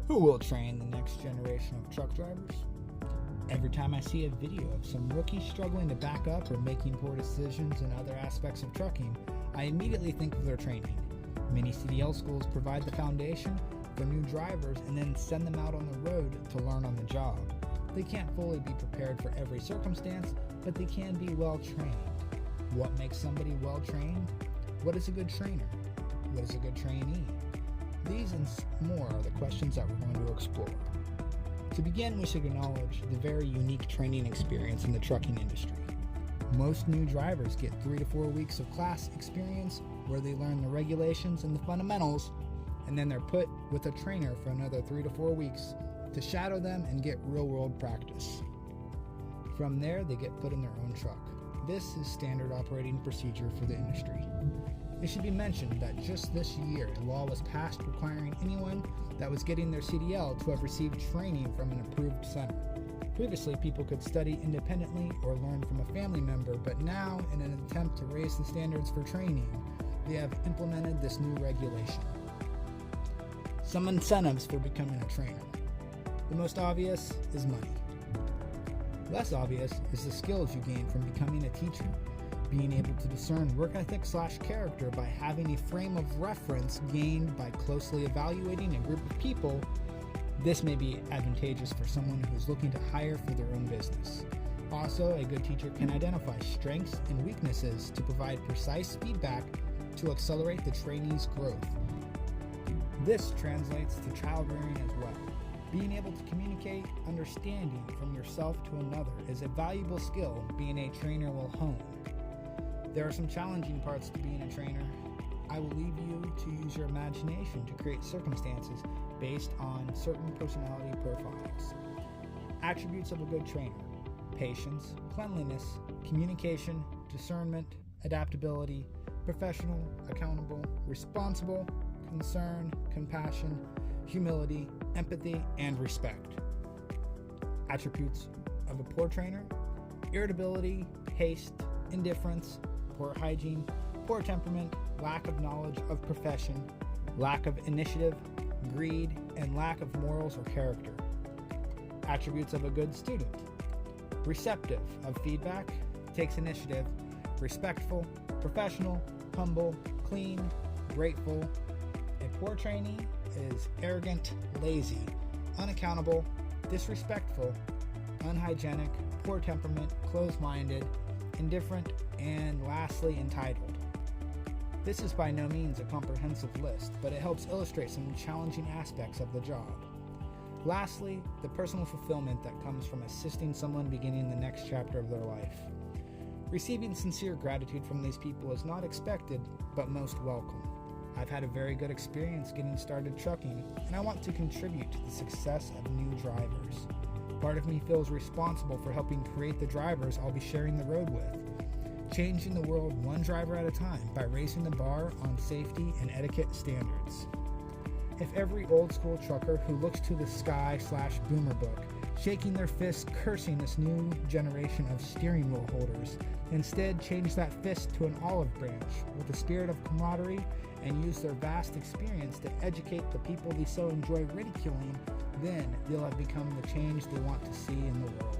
Who will train the next generation of truck drivers? Every time I see a video of some rookie struggling to back up or making poor decisions in other aspects of trucking, I immediately think of their training. Many CDL schools provide the foundation for new drivers and then send them out on the road to learn on the job. They can't fully be prepared for every circumstance, but they can be well trained. What makes somebody well trained? What is a good trainer? What is a good trainee? These and more are the questions that we're going to explore. To begin, we should acknowledge the very unique training experience in the trucking industry. Most new drivers get 3 to 4 weeks of class experience where they learn the regulations and the fundamentals, and then they're put with a trainer for another 3 to 4 weeks to shadow them and get real-world practice. From there, they get put in their own truck. This is standard operating procedure for the industry. It should be mentioned that just this year, a law was passed requiring anyone that was getting their CDL to have received training from an approved center. Previously, people could study independently or learn from a family member, but now, in an attempt to raise the standards for training, they have implemented this new regulation. Some incentives for becoming a trainer. The most obvious is money. Less obvious is the skills you gain from becoming a teacher. Being able to discern work ethic / character by having a frame of reference gained by closely evaluating a group of people. This may be advantageous for someone who is looking to hire for their own business. Also, a good teacher can identify strengths and weaknesses to provide precise feedback to accelerate the trainee's growth. This translates to child rearing as well. Being able to communicate understanding from yourself to another is a valuable skill being a trainer will hone. There are some challenging parts to being a trainer. I will leave you to use your imagination to create circumstances based on certain personality profiles. Attributes of a good trainer: patience, cleanliness, communication, discernment, adaptability, professional, accountable, responsible, concern, compassion, humility, empathy, and respect. Attributes of a poor trainer: irritability, haste, indifference, poor hygiene, poor temperament, lack of knowledge of profession, lack of initiative, greed, and lack of morals or character. Attributes of a good student: receptive of feedback, takes initiative, respectful, professional, humble, clean, grateful. A poor trainee is arrogant, lazy, unaccountable, disrespectful, unhygienic, poor temperament, closed-minded, indifferent, and lastly, entitled. This is by no means a comprehensive list, but it helps illustrate some challenging aspects of the job. Lastly, the personal fulfillment that comes from assisting someone beginning the next chapter of their life. Receiving sincere gratitude from these people is not expected, but most welcome. I've had a very good experience getting started trucking, and I want to contribute to the success of new drivers. Part of me feels responsible for helping create the drivers I'll be sharing the road with, changing the world one driver at a time by raising the bar on safety and etiquette standards. If every old school trucker who looks to the sky / boomer book, shaking their fists cursing this new generation of steering wheel holders, instead change that fist to an olive branch with a spirit of camaraderie and use their vast experience to educate the people they so enjoy ridiculing, then they'll have become the change they want to see in the world.